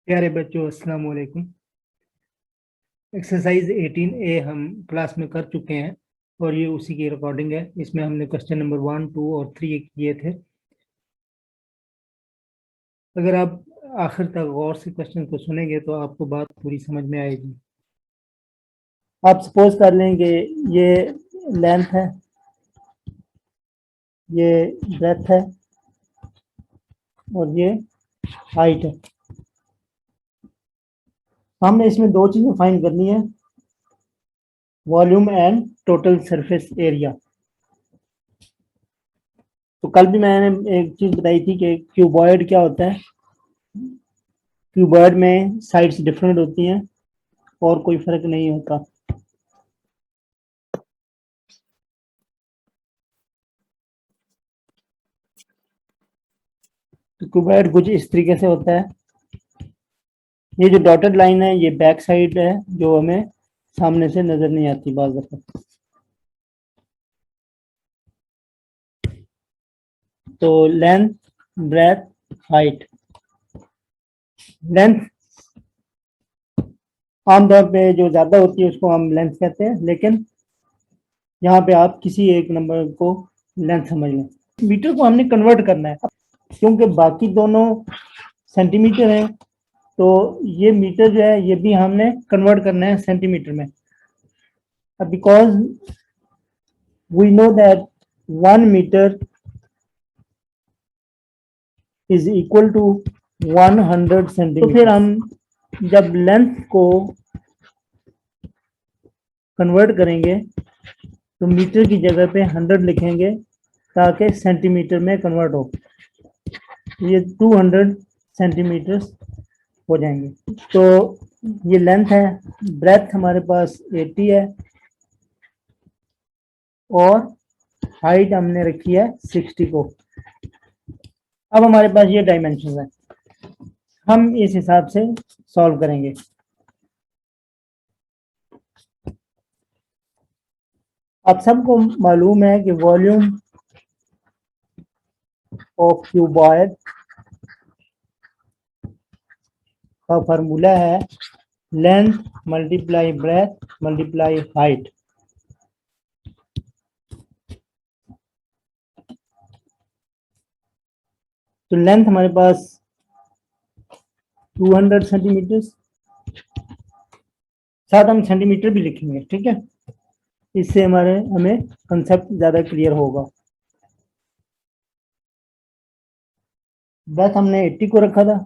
प्यारे बच्चों, अस्सलाम वालेकुम। एक्सरसाइज 18A हम क्लास में कर चुके हैं और ये उसी की रिकॉर्डिंग है। इसमें हमने क्वेश्चन नंबर 1, 2 और 3 किए थे। अगर आप आखिर तक गौर से क्वेश्चन को सुनेंगे तो आपको बात पूरी समझ में आएगी। आप सपोज कर लेंगे ये लेंथ है, ये ब्रेथ है और ये हाइट है। हमने इसमें दो चीजें फाइंड करनी है, volume and total surface area. तो कल भी मैंने एक चीज बताई थी कि क्यूबॉइड क्या होता है। क्यूबॉइड में साइड्स डिफरेंट होती हैं और कोई फर्क नहीं होता। तो क्यूबॉइड कुछ इस तरीके से होता है। ये जो डॉटेड लाइन है ये बैक साइड है जो हमें सामने से नजर नहीं आती बाज़ दफा। तो लेंथ, ब्रेथ, हाइट। लेंथ आमतौर पे जो ज्यादा होती है उसको हम लेंथ कहते हैं, लेकिन यहाँ पे आप किसी एक नंबर को लेंथ समझ लें। मीटर को हमने कन्वर्ट करना है क्योंकि बाकी दोनों सेंटीमीटर है, तो ये मीटर जो है ये भी हमने कन्वर्ट करना है सेंटीमीटर में। Because we know that 1 metre is equal to 100 centimetre. तो फिर हम जब लेंथ को कन्वर्ट करेंगे तो मीटर की जगह पे 100 लिखेंगे ताकि सेंटीमीटर में कन्वर्ट हो। ये 200 सेंटीमीटर हो जाएंगे। तो ये लेंथ है। ब्रेथ हमारे पास 80 है और हाइट हमने रखी है 60 को। अब हमारे पास ये डायमेंशन है, हम इस हिसाब से सॉल्व करेंगे। आप सबको मालूम है कि वॉल्यूम ऑफ क्यूबॉइड का फार्मूला है length multiply breath multiply height. तो लेंथ हमारे पास 200 सेंटीमीटर, साथ हम सेंटीमीटर भी लिखेंगे, ठीक है। इससे हमें कंसेप्ट ज्यादा क्लियर होगा। ब्रेथ हमने 80 को रखा था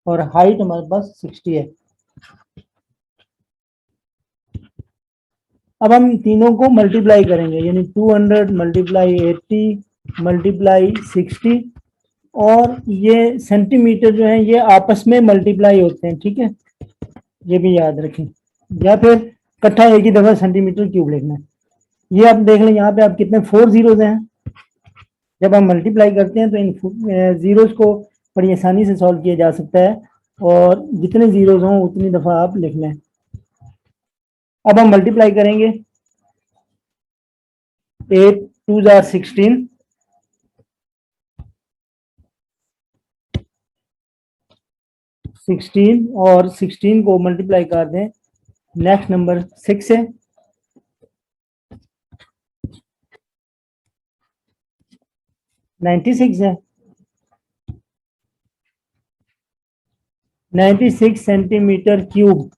और हाइट हमारे पास 60 है। अब हम तीनों को मल्टीप्लाई करेंगे, यानी 200 मल्टीप्लाई 80 मल्टीप्लाई 60, और ये सेंटीमीटर जो है ये आपस में मल्टीप्लाई होते हैं, ठीक है, ये भी याद रखें। या फिर इकट्ठा एक ही दफा सेंटीमीटर क्यूब लिखना है। ये आप देख लें, यहाँ पे आप कितने 4 जीरोज हैं। जब हम मल्टीप्लाई करते हैं तो इन जीरोज को बड़ी आसानी से सॉल्व किया जा सकता है, और जितने जीरोज हों उतनी दफा आप लिख लें। अब हम मल्टीप्लाई करेंगे, 8 2 जार 16, 16 और 16 को मल्टीप्लाई कर दें, नेक्स्ट नंबर 6 है, 96 है, 96 सेंटीमीटर क्यूब।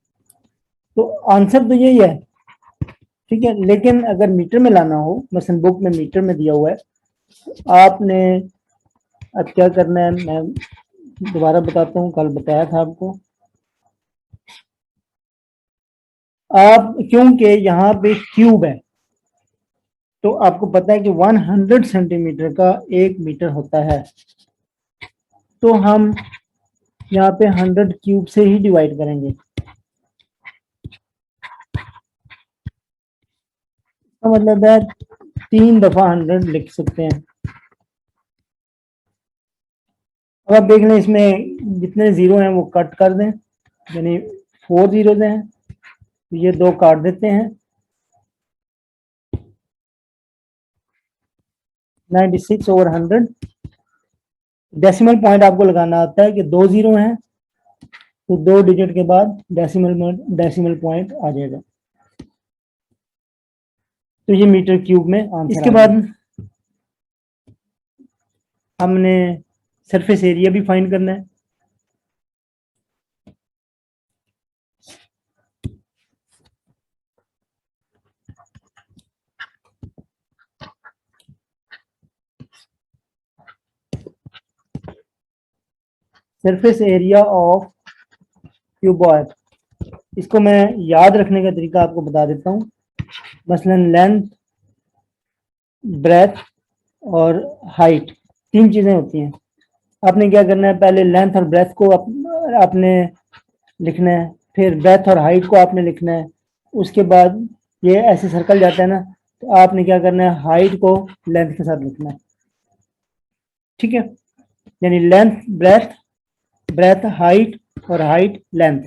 तो आंसर तो यही है, ठीक है। लेकिन अगर मीटर में लाना हो, मसलन बुक में मीटर में दिया हुआ है, आपने अब क्या करना है, मैं दोबारा बताता हूँ, कल बताया था आपको। आप क्योंकि यहाँ पे क्यूब है तो आपको पता है कि 100 सेंटीमीटर का 1 मीटर होता है, तो हम यहाँ पे 100 क्यूब से ही डिवाइड करेंगे। तो मतलब है 3 दफा 100 लिख सकते हैं। अब आप देख लें, इसमें जितने जीरो हैं वो कट कर दें, यानी 4 जीरोज हैं, तो ये 2 काट देते हैं। 96 ओवर 100, डेसिमल पॉइंट आपको लगाना आता है कि 2 जीरो हैं तो 2 डिजिट के बाद डेसिमल पॉइंट आ जाएगा। तो ये मीटर क्यूब में आंसर। इसके बाद हमने सरफेस एरिया भी फाइंड करना है। सरफेस एरिया ऑफ क्यूबॉइड, इसको मैं याद रखने का तरीका आपको बता देता हूँ। मसलन लेंथ, ब्रेथ और हाइट, 3 चीजें होती हैं। आपने क्या करना है, पहले लेंथ और ब्रेथ को आपने लिखना है, फिर ब्रेथ और हाइट को आपने लिखना है। उसके बाद ये ऐसे सर्कल जाता है ना, तो आपने क्या करना है, हाइट को लेंथ के साथ लिखना है। ठीक है, यानी लेंथ ब्रेथ, ब्रेथ हाइट और हाइट लेंथ।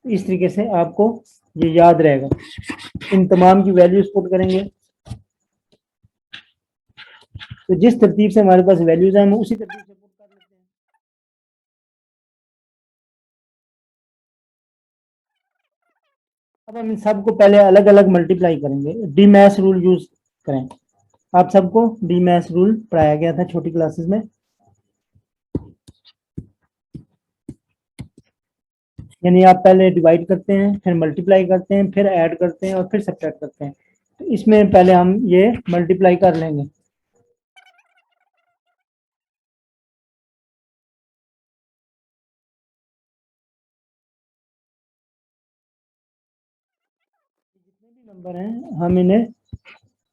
इस तरीके से आपको ये याद रहेगा। इन तमाम की वैल्यूज पुट करेंगे, तो जिस तरतीब से हमारे पास वैल्यूज हैं हम उसी तरतीब से पुट कर लेते हैं। अब हम इन सबको पहले अलग अलग मल्टीप्लाई करेंगे। डी मैथ्स रूल यूज करें। आप सबको डी मैथ्स रूल पढ़ाया गया था छोटी क्लासेस में। यानी आप पहले डिवाइड करते हैं, फिर मल्टीप्लाई करते हैं, फिर ऐड करते हैं और फिर सब्ट्रैक्ट करते हैं। तो इसमें पहले हम ये मल्टीप्लाई कर लेंगे। जितने भी नंबर हैं हम इन्हें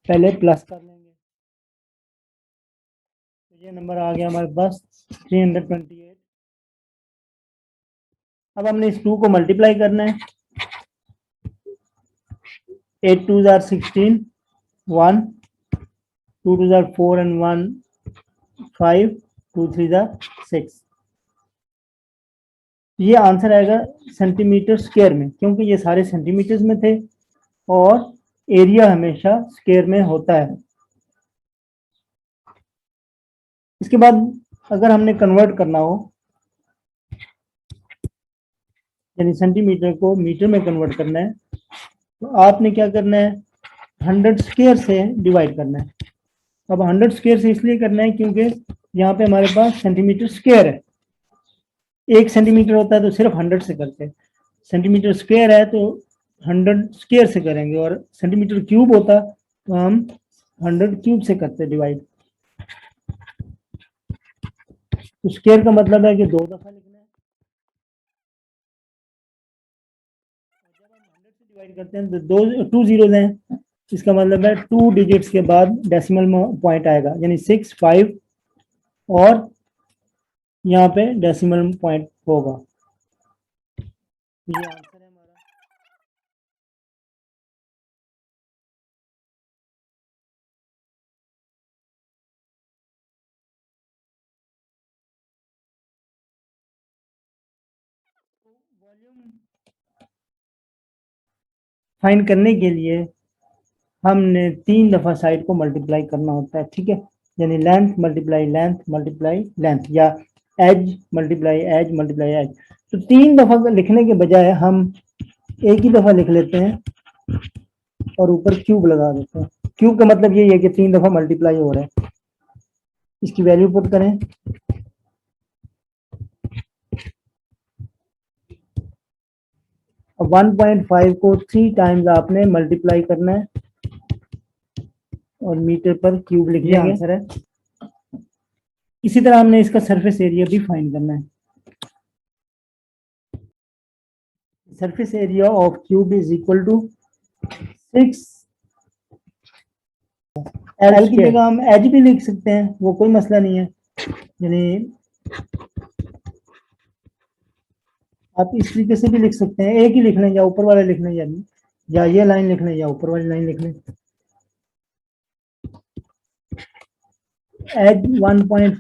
पहले प्लस कर लेंगे। तो ये नंबर आ गया हमारे पास 328। अब हमने इस 2 को मल्टीप्लाई करना है। 8 2s are 16, 1, 2 2s are 4 and 1 5, 2 3s are 6। ये आंसर आएगा सेंटीमीटर स्क्वायर में, क्योंकि ये सारे सेंटीमीटर्स में थे और एरिया हमेशा स्क्वायर में होता है। इसके बाद अगर हमने कन्वर्ट करना हो, यानी सेंटीमीटर को मीटर में कन्वर्ट करना है, तो आपने क्या करना है, 100 स्क्वायर से डिवाइड करना है। अब 100 स्क्वायर से इसलिए करना है क्योंकि यहाँ पे हमारे पास सेंटीमीटर स्क्वायर है। 1 सेंटीमीटर होता है तो सिर्फ 100 से करते हैं, सेंटीमीटर स्क्वायर है तो 100 स्क्वायर से करेंगे, और सेंटीमीटर क्यूब होता तो हम 100 क्यूब से करते डिवाइड। तो स्क्वायर का मतलब है कि 2 दफा लिखना है। जब हम 100 से डिवाइड करते हैं तो 2 जीरोज हैं, इसका मतलब है 2 डिजिट्स के बाद डेसिमल पॉइंट आएगा, यानी 6 5 और यहाँ पे डेसिमल पॉइंट होगा। ये आंसर है हमारा। वॉल्यूम फाइंड करने के लिए हमने 3 दफा साइड को मल्टीप्लाई करना होता है। ठीक है, यानी length multiply length multiply length, या edge multiply edge multiply edge. तो 3 दफा लिखने के बजाय हम एक ही दफा लिख लेते हैं और ऊपर क्यूब लगा देते हैं। क्यूब का मतलब यही है कि 3 दफा मल्टीप्लाई हो रहा है। इसकी वैल्यू पुट करें। अब 1.5 को 3 टाइम्स आपने मल्टीप्लाई करना है और मीटर पर क्यूब लिख लेंगे। आंसर है। इसी तरह हमने इसका सरफेस एरिया भी फाइंड करना है। Surface area of cube is equal to 6 L की जगह हम एच भी लिख सकते हैं, वो कोई मसला नहीं है। यानी आप इस तरीके से भी लिख सकते हैं, एक ही लिख लें, या ऊपर वाला लिख लें, या ये लाइन लिख लें, या ऊपर वाली लाइन लिख लें। एच 1.5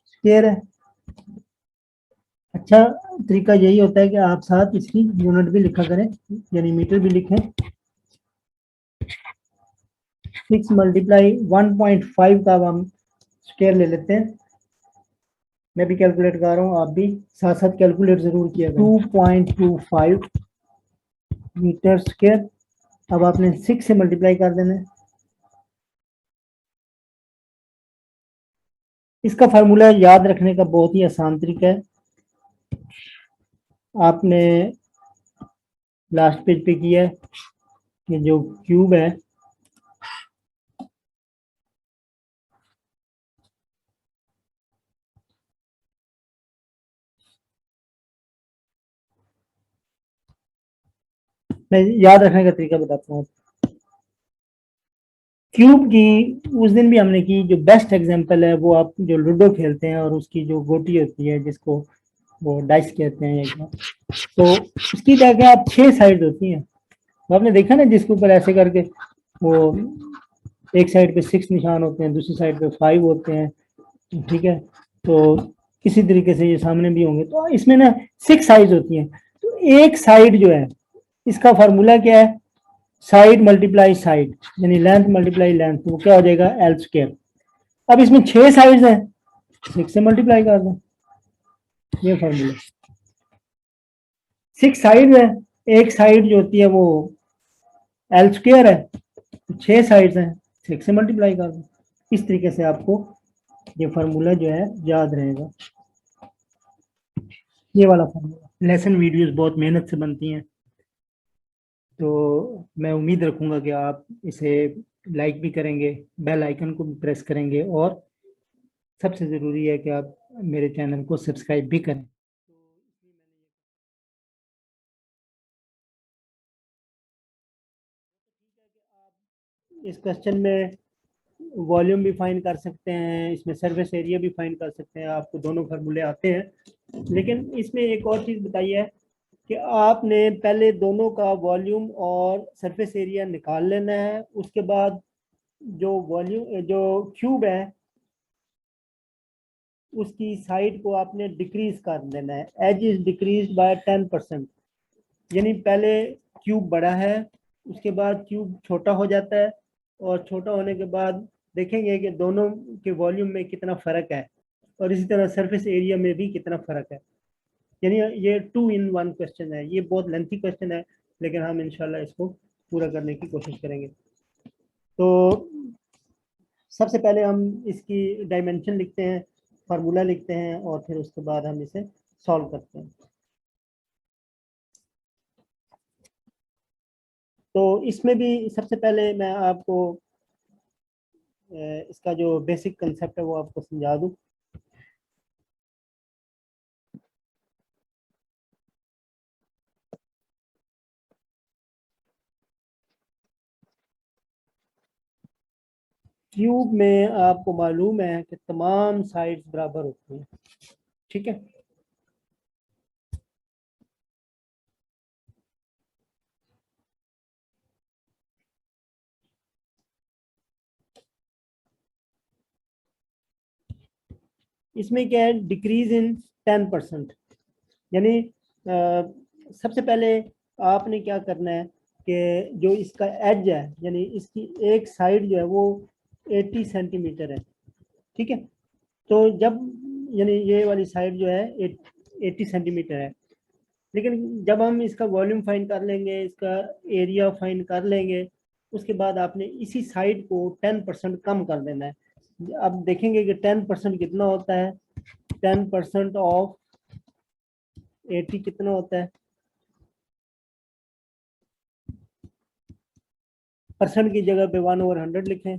स्क्वायर है। अच्छा तरीका यही होता है कि आप साथ इसकी यूनिट भी लिखा करें, यानी मीटर भी लिखें। 6 मल्टीप्लाई 1.5 का हम स्क्वायर ले लेते हैं, मैं भी कैलकुलेट कर रहा हूँ, आप भी साथ साथ कैलकुलेट जरूर किया करें। 2.25 मीटर स्क्वायर। अब आपने 6 से मल्टीप्लाई कर देना है। इसका फार्मूला याद रखने का बहुत ही आसान तरीका है। आपने लास्ट पेज पे किया है कि जो क्यूब है मैं याद रखने का तरीका बताता हूँ। क्यूब की उस दिन भी हमने की, जो बेस्ट एग्जांपल है वो आप जो लूडो खेलते हैं और उसकी जो गोटी होती है जिसको वो डाइस कहते हैं एक बार, तो उसकी जगह आप 6 साइड होती हैं। तो आपने देखा ना जिसके ऊपर ऐसे करके वो एक साइड पे 6 निशान होते हैं, दूसरी साइड पे 5 होते हैं, ठीक है। तो किसी तरीके से ये सामने भी होंगे, तो इसमें ना 6 साइड होती हैं। तो एक साइड जो है इसका फार्मूला क्या है, साइड मल्टीप्लाई साइड, यानी लेंथ मल्टीप्लाई लेंथ, तो क्या हो जाएगा एल स्क्वायर। अब इसमें 6 साइड्स हैं, 6 से मल्टीप्लाई कर दो, ये फार्मूला। 6 साइड है, एक साइड जो होती है वो एल स्क्वायर है, 6 साइड्स हैं, 6 से मल्टीप्लाई कर दो। इस तरीके से आपको ये फार्मूला जो है याद रहेगा, ये वाला फार्मूला। लेसन वीडियोस बहुत मेहनत से बनती हैं, तो मैं उम्मीद रखूंगा कि आप इसे लाइक भी करेंगे, बेल आइकन को भी प्रेस करेंगे, और सबसे ज़रूरी है कि आप मेरे चैनल को सब्सक्राइब भी करें। इस क्वेश्चन में वॉल्यूम भी फाइंड कर सकते हैं, इसमें सरफेस एरिया भी फाइंड कर सकते हैं, आपको दोनों फार्मूले आते हैं। लेकिन इसमें एक और चीज़ बताई है कि आपने पहले दोनों का वॉल्यूम और सरफेस एरिया निकाल लेना है, उसके बाद जो वॉल्यूम जो क्यूब है उसकी साइड को आपने डिक्रीज कर देना है, एज इज डिक्रीज बाय 10%। यानी पहले क्यूब बड़ा है, उसके बाद क्यूब छोटा हो जाता है, और छोटा होने के बाद देखेंगे कि दोनों के वॉल्यूम में कितना फ़र्क है, और इसी तरह सरफेस एरिया में भी कितना फ़र्क है। यानी ये 2 in 1 क्वेश्चन है, ये बहुत लेंथी क्वेश्चन है, लेकिन हम इंशाल्लाह इसको पूरा करने की कोशिश करेंगे। तो सबसे पहले हम इसकी डायमेंशन लिखते हैं, फार्मूला लिखते हैं, और फिर उसके बाद हम इसे सॉल्व करते हैं। तो इसमें भी सबसे पहले मैं आपको इसका जो बेसिक कंसेप्ट है वो आपको समझा दूं। क्यूब में आपको मालूम है कि तमाम साइड्स बराबर होती हैं, ठीक है। इसमें क्या है, डिक्रीज इन 10%। यानी सबसे पहले आपने क्या करना है कि जो इसका एज है, यानी इसकी एक साइड जो है वो 80 सेंटीमीटर है, ठीक है। तो जब यानी ये वाली साइड जो है 80 सेंटीमीटर है, लेकिन जब हम इसका वॉल्यूम फाइंड कर लेंगे, इसका एरिया फाइंड कर लेंगे, उसके बाद आपने इसी साइड को 10% कम कर देना है। अब देखेंगे कि 10% कितना होता है, 10% ऑफ 80 कितना होता है, परसेंट की जगह पे 1/100 लिखें,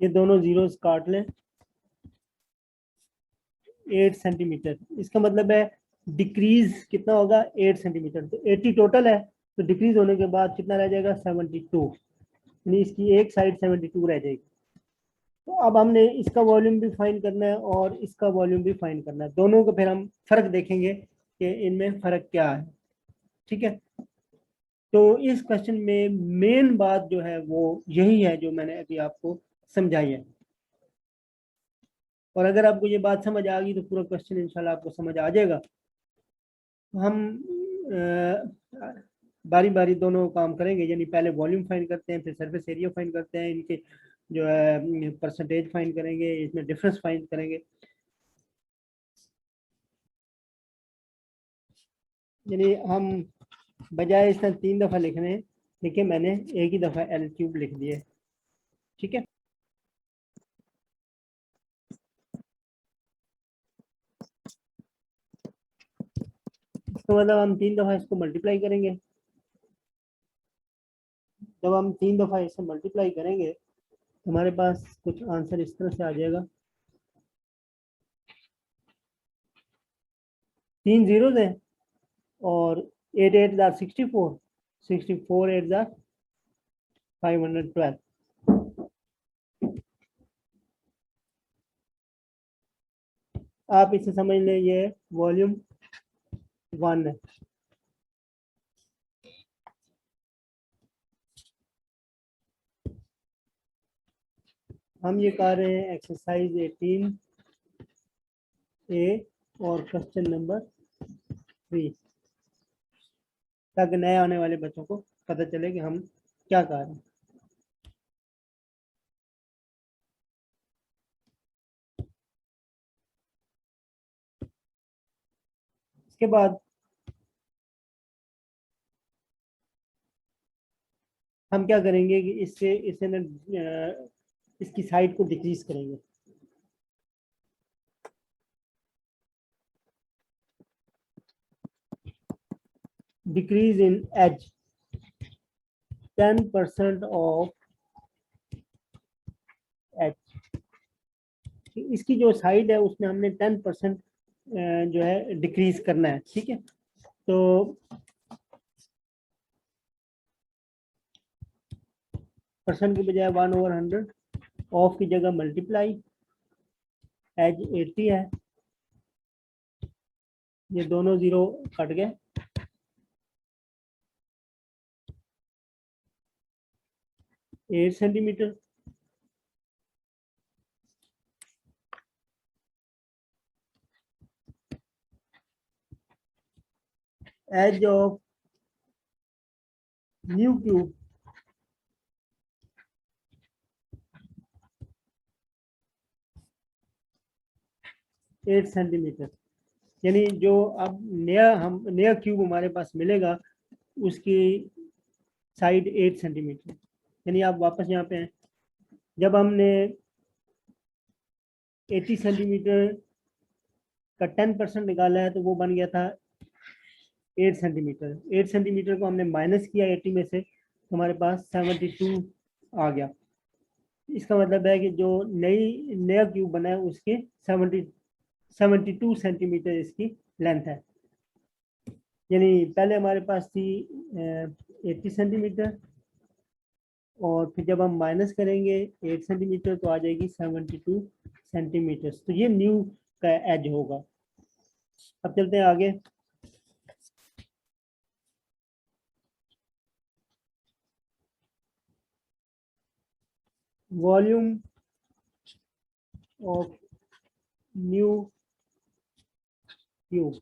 ये दोनों जीरोस काट लें, 8 सेंटीमीटर। इसका मतलब है डिक्रीज कितना होगा, 8 सेंटीमीटर। तो 80 टोटल है, तो डिक्रीज होने के बाद कितना रह जाएगा, 72, यानी इसकी एक साइड 72 रह जाएगी। तो अब हमने इसका वॉल्यूम भी फाइंड करना है और इसका वॉल्यूम भी फाइंड करना है, दोनों का फिर हम फर्क देखेंगे कि इनमें फर्क क्या है, ठीक है। तो इस क्वेश्चन में मेन बात जो है वो यही है जो मैंने अभी आपको समझाई है, और अगर आपको ये बात समझ आ गई तो पूरा क्वेश्चन इंशाल्लाह आपको समझ आ जाएगा। हम बारी बारी दोनों काम करेंगे, यानी पहले वॉल्यूम फाइंड करते हैं, फिर सरफेस एरिया फाइंड करते हैं, इनके जो है परसेंटेज फाइंड करेंगे, इसमें डिफरेंस फाइंड करेंगे। यानी हम बजाय इस तरह 3 दफ़ा लिखने, देखिए मैंने एक ही दफ़ा एल क्यूब लिख दिया। ठीक है, इसका मतलब हम 3 दफ़ा इसको मल्टीप्लाई करेंगे। जब हम 3 दफ़ा इसे मल्टीप्लाई करेंगे तो हमारे पास कुछ आंसर इस तरह से आ जाएगा। 3 जीरोज हैं और 8 8 जार 64, 64 8 जार 512। आप इसे समझ लें ये वॉल्यूम 1 है। हम ये कर रहे हैं एक्सरसाइज 18 ए और क्वेश्चन नंबर 3, ताकि नए आने वाले बच्चों को पता चले कि हम क्या कर रहे हैं। इसके बाद हम क्या करेंगे कि इसे ना इसकी साइड को डिक्रीज करेंगे। Decrease in edge 10% of H. इसकी जो साइड है उसमें हमने 10% जो है डिक्रीज करना है। ठीक है, तो परसेंट की बजाय 1/100, ऑफ की जगह मल्टीप्लाई, एज 80 है, ये दोनों जीरो कट गए, 8 centimetre. Edge of new cube 8 centimetre. यानी जो अब नया क्यूब हमारे पास मिलेगा उसकी साइड 8 सेंटीमीटर। यानी आप वापस यहाँ पे हैं, जब हमने 80 सेंटीमीटर का 10% निकाला है तो वो बन गया था 8 सेंटीमीटर। 8 सेंटीमीटर को हमने माइनस किया 80 में से, तो हमारे पास 72 आ गया। इसका मतलब है कि जो नया क्यूब बना है उसके 72 सेंटीमीटर इसकी लेंथ है। यानी पहले हमारे पास थी 80 सेंटीमीटर, और फिर जब हम माइनस करेंगे 8 सेंटीमीटर तो आ जाएगी 72 सेंटीमीटर। तो ये न्यू का एज होगा। अब चलते हैं आगे। वॉल्यूम ऑफ न्यू क्यूब,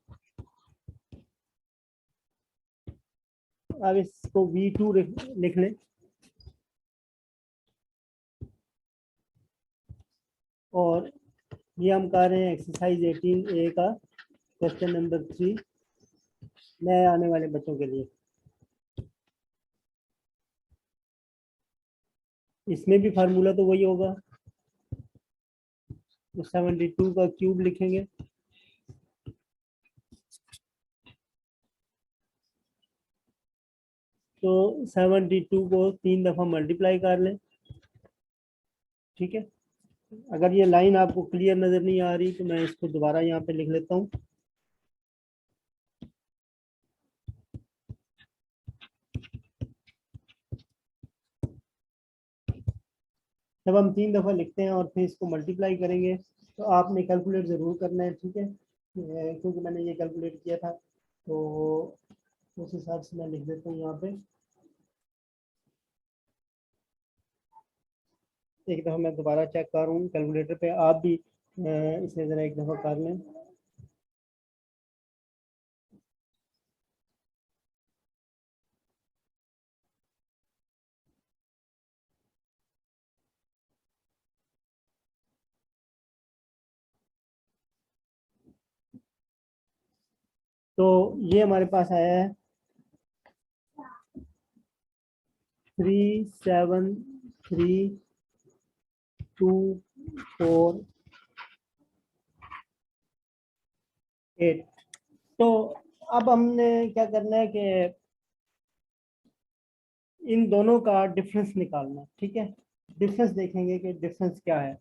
अब इसको V2 लिख लें, और ये हम कर रहे हैं एक्सरसाइज 18A का क्वेश्चन नंबर 3 नए आने वाले बच्चों के लिए। इसमें भी फार्मूला तो वही होगा, तो 72 का क्यूब लिखेंगे, तो 72 को 3 दफ़ा मल्टीप्लाई कर लें। ठीक है, अगर ये लाइन आपको क्लियर नज़र नहीं आ रही तो मैं इसको दोबारा यहाँ पे लिख लेता हूँ। जब हम 3 दफ़ा लिखते हैं और फिर इसको मल्टीप्लाई करेंगे तो आपने कैलकुलेट ज़रूर करना है। ठीक है, क्योंकि मैंने ये कैलकुलेट किया था, तो उस हिसाब से मैं लिख देता हूँ यहाँ पे। एक दफ़ा मैं दोबारा चेक कर रहा हूँ कैलकुलेटर पे, आप भी इसे ज़रा एक दफ़ा कर लें। तो ये हमारे पास आया है 373,248। तो अब हमने क्या करना है कि इन दोनों का डिफरेंस निकालना है, ठीक है। डिफरेंस देखेंगे कि डिफरेंस क्या है।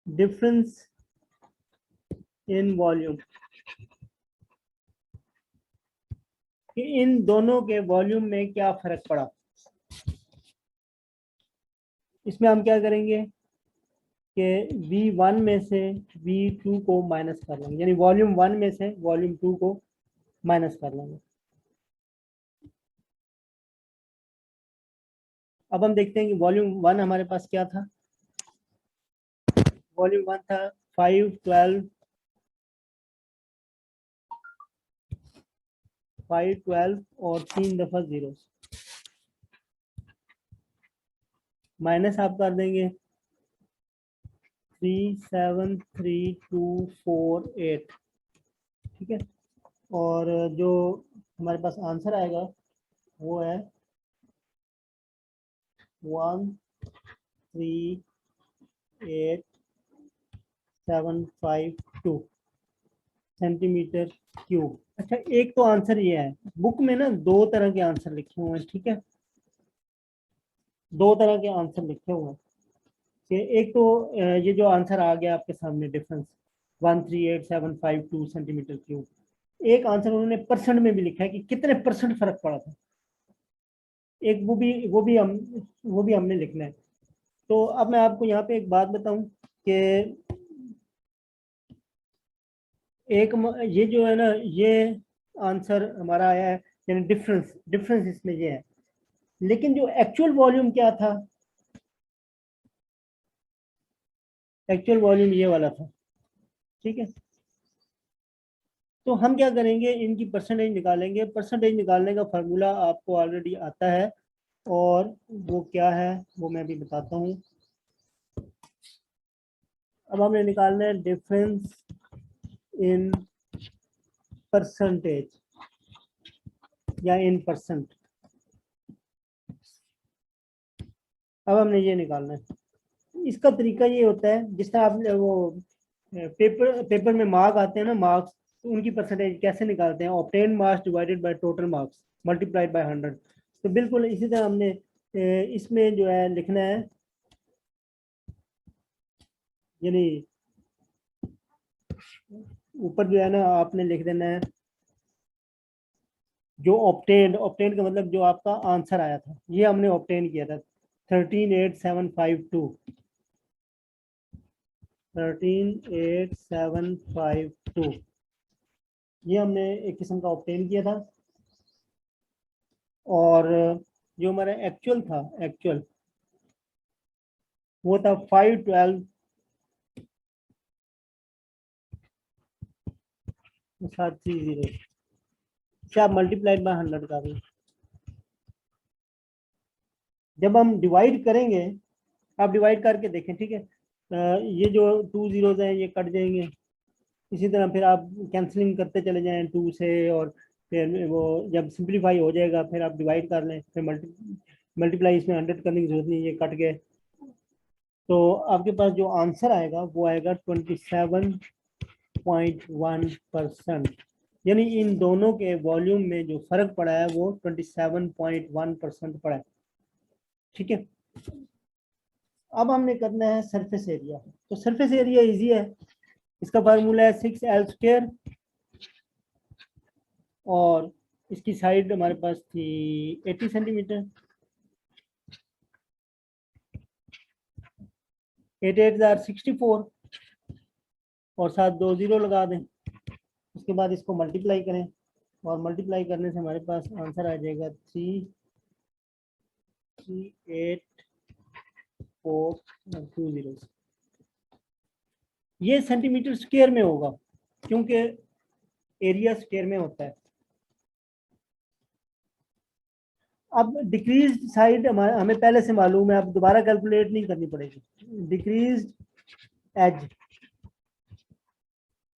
डिफरेंस इन वॉल्यूम, कि इन दोनों के वॉल्यूम में क्या फर्क पड़ा। इसमें हम क्या करेंगे कि V1 में से V2 को माइनस कर लेंगे, यानी वॉल्यूम 1 में से वॉल्यूम 2 को माइनस कर लेंगे। अब हम देखते हैं कि वॉल्यूम 1 हमारे पास क्या था। वॉल्यूम 1 था 512 और 3 दफा जीरो, माइनस आप कर देंगे 373,248, ठीक है। और जो हमारे पास आंसर आएगा वो है 138,752 सेंटीमीटर क्यूब। अच्छा, एक तो आंसर ये है, बुक में ना दो तरह के आंसर लिखे हुए हैं, ठीक है। दो तरह के आंसर लिखे हुए हैं कि एक तो ये जो आंसर आ गया आपके सामने डिफरेंस 138,752 सेंटीमीटर क्यूब। एक आंसर उन्होंने परसेंट में भी लिखा है कि कितने परसेंट फर्क पड़ा था। एक वो भी हमने लिखना है। तो अब मैं आपको यहाँ पे एक बात बताऊं कि ये जो है ना, ये आंसर हमारा आया है, यानी डिफरेंस डिफरेंस इसमें ये है। लेकिन जो एक्चुअल वॉल्यूम क्या था, एक्चुअल वॉल्यूम ये वाला था, ठीक है। तो हम क्या करेंगे, इनकी परसेंटेज निकालेंगे। परसेंटेज निकालने का फार्मूला आपको ऑलरेडी आता है, और वो क्या है वो मैं भी बताता हूँ। अब हमें निकालना है डिफरेंस इन परसेंटेज या इन परसेंट। अब हमने ये निकालना है। इसका तरीका ये होता है, जिस तरह आप वो पेपर में मार्क आते हैं ना, मार्क्स, तो उनकी परसेंटेज कैसे निकालते हैं, obtain marks divided by total marks multiplied by 100। तो बिल्कुल इसी तरह हमने इसमें जो है लिखना है, यानी ऊपर जो है ना आपने लिख देना है जो ऑब्टेन, ऑब्टेन का मतलब जो आपका आंसर आया था, ये हमने ऑब्टेन किया था 138752, 138752, ये हमने एक किस्म का ऑब्टेन किया था। और जो हमारा एक्चुअल था, एक्चुअल वो था 512,730 से आप मल्टीप्लाइड बाय 100 कर दें। जब हम डिवाइड करेंगे, आप डिवाइड करके देखें, ठीक है। ये जो 2 जीरोज हैं ये कट जाएंगे। इसी तरह फिर आप कैंसलिंग करते चले जाएं 2 से, और फिर वो जब सिंप्लीफाई हो जाएगा फिर आप डिवाइड कर लें, फिर मल्टीप्लाई इसमें 100 करने की जरूरत नहीं, ये कट गए। तो आपके पास जो आंसर आएगा वो आएगा 27.1%, यानी इन दोनों के वॉल्यूम में जो फर्क पड़ा है वो 27.1% पड़ा है, ठीक है। अब हमने करना है सरफेस एरिया। तो सरफेस एरिया इजी है, इसका फार्मूला है 6L², और इसकी साइड हमारे पास थी 80 सेंटीमीटर। 8 8 64, और साथ 2 जीरो लगा दें। उसके बाद इसको मल्टीप्लाई करें, और मल्टीप्लाई करने से हमारे पास आंसर आ जाएगा 338,420। ये सेंटीमीटर स्क्वायर में होगा, क्योंकि एरिया स्क्वायर में होता है। अब डिक्रीज साइड हमें पहले से मालूम है, अब दोबारा कैलकुलेट नहीं करनी पड़ेगी।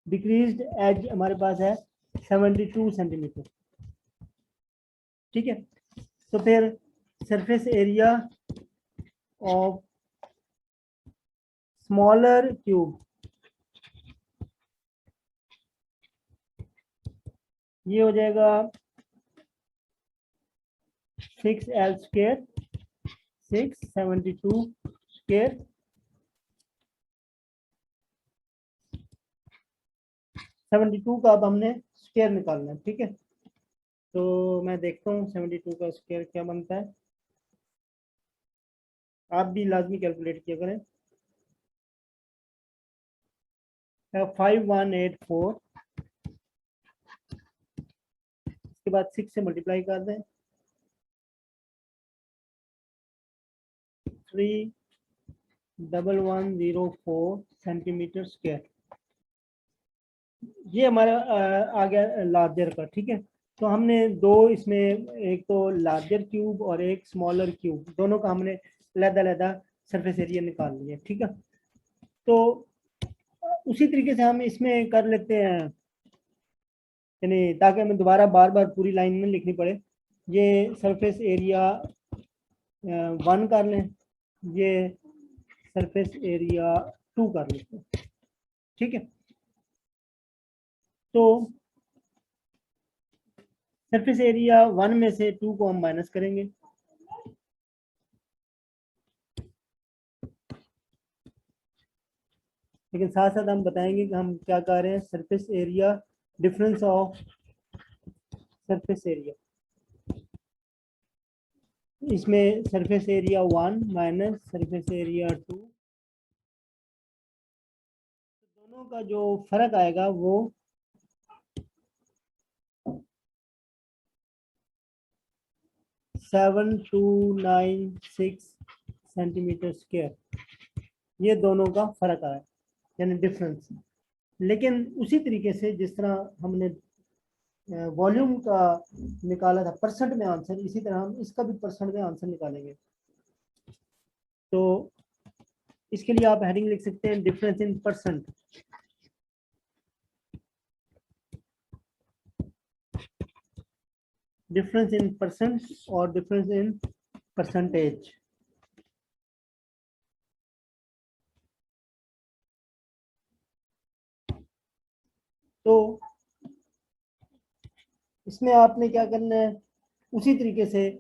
डिक्रीज्ड एज हमारे पास है 72 सेंटीमीटर, ठीक है। तो फिर surface area of smaller cube, ये हो जाएगा 6L स्क्वायर, 672 स्क्वायर, 72 का अब हमने स्क्वायर निकालना है, ठीक है। तो मैं देखता हूँ 72 का स्क्वायर क्या बनता है, आप भी लाजमी कैलकुलेट किया करें। 5184, इसके बाद 6 से मल्टीप्लाई कर दें, 31104 सेंटीमीटर स्क्वायर, ये हमारा आ गया लार्जर का, ठीक है। तो हमने दो इसमें, एक तो लार्जर क्यूब और एक स्मॉलर क्यूब, दोनों का हमने अलग-अलग सरफेस एरिया निकाल लिया, ठीक है। तो उसी तरीके से हम इसमें कर लेते हैं, यानी ताकि हमें दोबारा बार बार पूरी लाइन में लिखनी पड़े। ये सरफेस एरिया 1 कर लें, ये सरफेस एरिया 2 कर लेते हैं, ठीक है। तो सरफेस एरिया 1 में से 2 को हम माइनस करेंगे, लेकिन साथ साथ हम बताएंगे कि हम क्या कर रहे हैं। Surface area, difference of surface area, इसमें surface area 1 minus surface area 2, दोनों का जो फर्क आएगा वो 7296 सेंटीमीटर स्क्वायर, ये दोनों का फर्क आया, यानी डिफरेंस। लेकिन उसी तरीके से जिस तरह हमने वॉल्यूम का निकाला था परसेंट में आंसर, इसी तरह हम इसका भी परसेंट में आंसर निकालेंगे। तो इसके लिए आप हेडिंग लिख सकते हैं difference in percent, difference in percent और डिफरेंस इन परसेंटेज। तो इसमें आपने क्या करना है, उसी तरीके से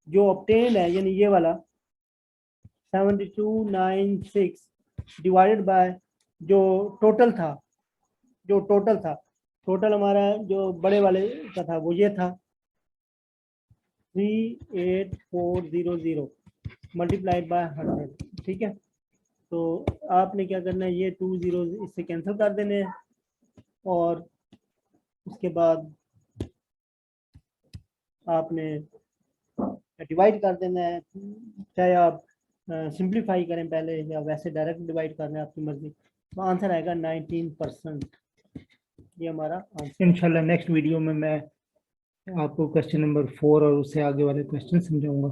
जो ऑब्टेन है, यानी ये वाला 7296 डिवाइडेड बाय जो टोटल था, टोटल हमारा जो बड़े वाले का था वो ये था 38400 मल्टीप्लाइड बाय 100, ठीक है। तो आपने क्या करना है, ये 2 जीरो इससे कैंसिल कर देने हैं और उसके बाद आपने डिवाइड कर देना है, चाहे आप सिंप्लीफाई करें पहले या वैसे डायरेक्ट डिवाइड करना है, आपकी मर्जी। तो आंसर आएगा 19%, ये हमारा आंसर। इंशाल्लाह नेक्स्ट वीडियो में मैं आपको क्वेश्चन नंबर 4 और उससे आगे वाले क्वेश्चन समझाऊंगा।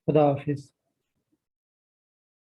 खुदा हाफिज।